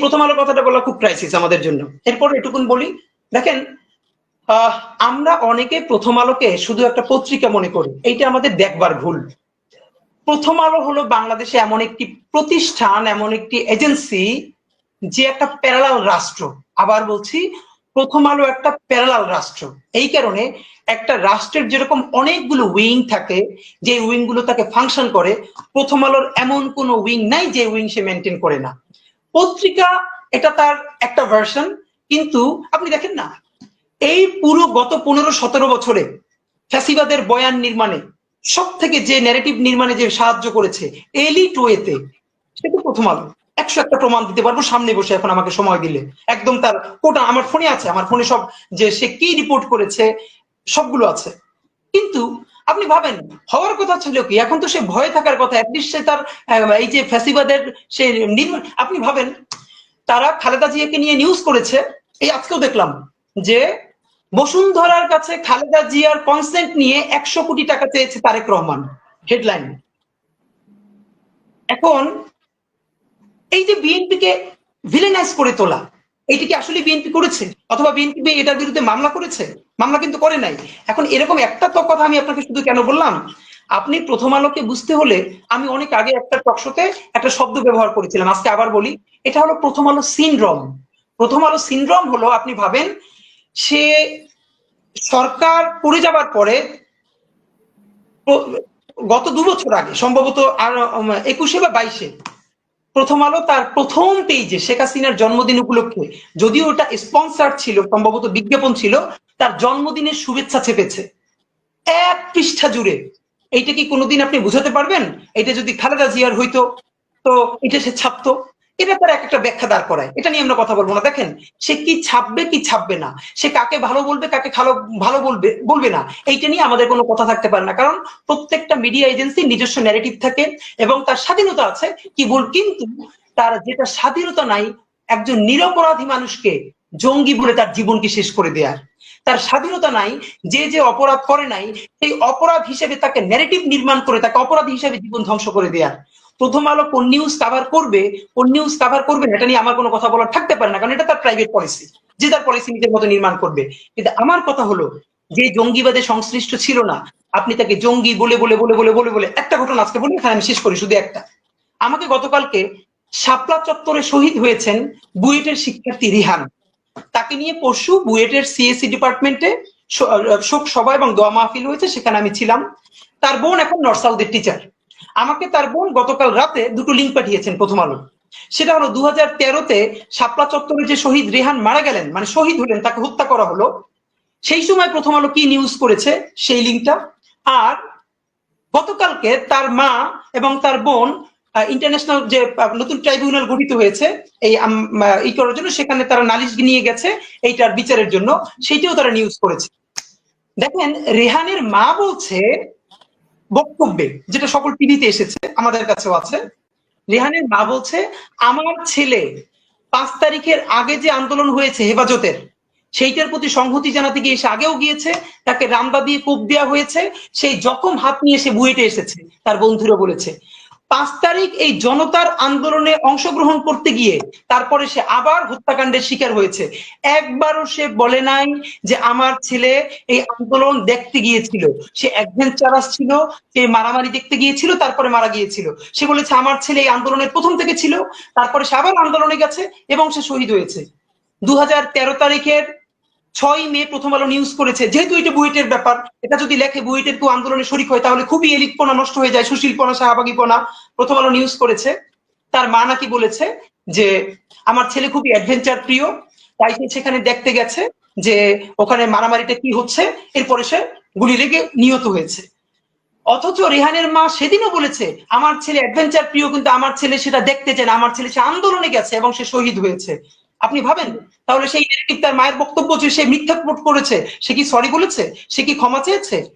প্রথম আলো কথাটা বলা খুব ক্রাইসিস আমাদের জন্য। এরপর এটুকুন বলি, দেখেন আমরা অনেকে প্রথম আলোকে শুধু একটা পত্রিকা মনে করি, এইটা আমাদের দেখবার ভুল। প্রথম আলো হলো বাংলাদেশে এমন একটি প্রতিষ্ঠান, এমন একটি এজেন্সি যে একটা প্যারালাল রাষ্ট্র। আবার বলছি, প্রথম আলো একটা প্যারালাল রাষ্ট্র। এই কারণে একটা রাষ্ট্রের যেরকম অনেকগুলো উইং থাকে, যে উইং গুলো তাকে ফাংশন করে, প্রথম আলোর এমন কোনো উইং নাই যে উইং সে মেনটেন করে না। পত্রিকা এটা তার একটা ভার্সন, কিন্তু আপনি দেখেন না, এই পুরো গত 15-17 বছরে ফ্যাসিবাদের বয়ান নির্মাণে সব থেকে যে ন্যারেটিভ নির্মাণে যে সাহায্য করেছে এলিট ওয়েতে, সেটা প্রথম আলো। 101টা প্রমাণ দিতে পারবো সামনে বসে, এখন আমাকে সময় দিলে একদম তার কোটা আমার ফোনে আছে, আমার ফোনে সব, যে সে কি রিপোর্ট করেছে সবগুলো আছে। কিন্তু আপনি ভাবেন, হওয়ার কথা ছিল কি, এখন তো সে ভয়ে থাকার কথা, অ্যাটলিস্ট সে তার এই যে ফ্যাসিবাদের সে নির্মাণ, আপনি ভাবেন তারা খালেদা জিয়াকে নিয়ে নিউজ করেছে। এই আজকেও দেখলাম যে বসুন্ধরার কাছে খালেদা জিয়ার কনসেন্ট নিয়ে 100 কোটি টাকা চেয়েছে তারেক রহমান, হেডলাইন। এখন এই যে বিএনপিকে ভিলেনাইজ করে তোলা, এইটা কি আসলে বিএনপি করেছে, অথবা বিএনপি এটার বিরুদ্ধে মামলা করেছে? মামলা কিন্তু করে নাই। এখন এরকম একটা তো কথা আমি আপনাকে শুধু কেন বললাম, আপনি প্রথম আলোকে বুঝতে হলে, আমি অনেক আগে একটা টকশোতে একটা শব্দ ব্যবহার করেছিলাম, আজকে আবার বলি, এটা হলো প্রথম আলো সিনড্রোম। প্রথম আলো সিনড্রোম হলো, আপনি ভাবেন, সে সরকার পড়ে যাবার পরে গত 2 বছর আগে সম্ভবত, আর 21-এ বা 22-এ, প্রথম আলো তার প্রথম পেজে শেখ হাসিনার জন্মদিন উপলক্ষে, যদিও ওটা স্পন্সার ছিল, সম্ভবত বিজ্ঞাপন ছিল, তার জন্মদিনের শুভেচ্ছা চেপেছে 1 পৃষ্ঠা জুড়ে। এইটা কি কোনোদিন আপনি বুঝাতে পারবেন এটা যদি খালেদা জিয়ার হইতো, তো এটা সে ছাপতো? এটা তার একটা ব্যাখ্যা দাঁড় করায়, এটা নিয়ে আমরা কথা বলবো না। দেখেন, সে কি ছাপবে কি ছাপবে না, সে কাকে ভালো বলবে কাকে ভালো বলবে বলবে না, এইটা নিয়ে আমাদের কোনো কথা থাকতে পারে না, কারণ প্রত্যেকটা মিডিয়া এজেন্সি নিজস্ব ন্যারেটিভ থাকে এবং তার স্বাধীনতা আছে। কি বল, কিন্তু তার যেটা স্বাধীনতা নাই, একজন নিরপরাধী মানুষকে জঙ্গি বলে তার জীবনকে শেষ করে দেয়ার। তার স্বাধীনতা নাই যে যে অপরাধ করে নাই, সেই অপরাধ হিসেবে তাকে ন্যারেটিভ নির্মাণ করে তাকে অপরাধী হিসেবে জীবন ধ্বংস করে দেয়ার। প্রথম আলো কোন নিউজ কাভার করবে, কোন নিউজ কাভার করবে না, এটা নিয়ে আমার কোনো কথা বলার থাকতে পারে না, কারণ এটা তার প্রাইভেট পলিসি, যে তার পলিসি নিজের মতো নির্মাণ করবে। কিন্তু আমার কথা হলো, যে জঙ্গিবাদে সংশ্লিষ্ট ছিল না, আপনি তাকে জঙ্গি বলে বলে বলে বলে বলে বলে, একটা ঘটনা আজকে বলি, এখানে আমি শেষ করি, শুধু একটা। আমাকে গতকালকে শাপলা চত্বরে শহীদ হয়েছেন বুয়েটের শিক্ষার্থী রিহান, তাকে নিয়ে পরশু বুয়েটের সিএসসি ডিপার্টমেন্টে শোক সভা এবং দোয়া মাহফিল হয়েছে, সেখানে আমি ছিলাম। তার বোন এখন নর্থ সাউথের টিচার। আমাকে তার বোন গতকাল রাতে 2টো লিঙ্ক পাঠিয়েছেন প্রথম আলো। সেটা হলো 2013-তে শাপলা চত্বরে যে শহীদ রেহান মারা গেলেন, মানে শহীদ হলেন, তাকে হত্যা করা হলো, সেই সময় প্রথম আলো কি নিউজ করেছে সেই লিঙ্কটা। আর গতকালকে তার মা এবং তার বোন ইন্টারন্যাশনাল যে নতুন ট্রাইব্যুনাল গঠিত হয়েছে এই করার জন্য, সেখানে তারা নালিশ নিয়ে গেছে এইটার বিচারের জন্য, সেইটাও তারা নিউজ করেছে। দেখেন, রেহানের মা বলছে বক্তব্যে, যেটা সকল টিভিতে এসেছে, আমাদের কাছেও আছে, রেহানের মা বলছে, আমার ছেলে 5 তারিখের আগে যে আন্দোলন হয়েছে হেফাজতের, সেইটার প্রতি সংহতি জানাতে গিয়ে সে আগেও গিয়েছে, তাকে রামদা দিয়ে কোপ দেওয়া হয়েছে, সেই জখম হাত নিয়ে সে বুয়েটে এসেছে, তার বন্ধুরা বলেছে। 5 তারিখ এই জনতার আন্দোলনে অংশগ্রহণ করতে গিয়ে তারপরে সে আবার হত্যাকাণ্ডের শিকার হয়েছে। একবারও সে বলে নাই যে আমার ছেলে এই আন্দোলন দেখতে গিয়েছিল, সে অ্যাডভেঞ্চারাস ছিল, সে মারামারি দেখতে গিয়েছিল, তারপরে মারা গিয়েছিল। সে বলেছে আমার ছেলে এই আন্দোলনের প্রথম থেকে ছিল, তারপরে সে আবার আন্দোলনে গেছে এবং সে শহীদ হয়েছে। 2013 তারিখের 6 মে প্রথম আলো নিউজ করেছে, যেহেতু এটা বুয়েটের ব্যাপার, এটা যদি লেখে বুয়েটের কেউ আন্দোলনে শরিক হয়, তাহলে খুবই এলিটপনা নষ্ট হয়ে যায়, সুশীলপনা শাহবাগীপনা। প্রথম আলো নিউজ করেছে, তার মা নাকি বলেছে যে আমার ছেলে খুবই অ্যাডভেঞ্চার প্রিয়, তাই সে সেখানে দেখতে গেছে যে ওখানে মারামারিটা কি হচ্ছে, এরপরে সে গুলি লেগে নিহত হয়েছে। অথচ রেহানের মা সেদিনও বলেছে আমার ছেলে অ্যাডভেঞ্চার প্রিয়, কিন্তু আমার ছেলে সেটা দেখতে চায় না, আমার ছেলে সে আন্দোলনে গেছে এবং সে শহীদ হয়েছে। আপনি ভাবেন, তাহলে সেই নেগেটিভ তার মায়ের বক্তব্য যে সে মিথ্যা করেছে, সে কি সরি বলেছে, সে কি ক্ষমা চেয়েছে?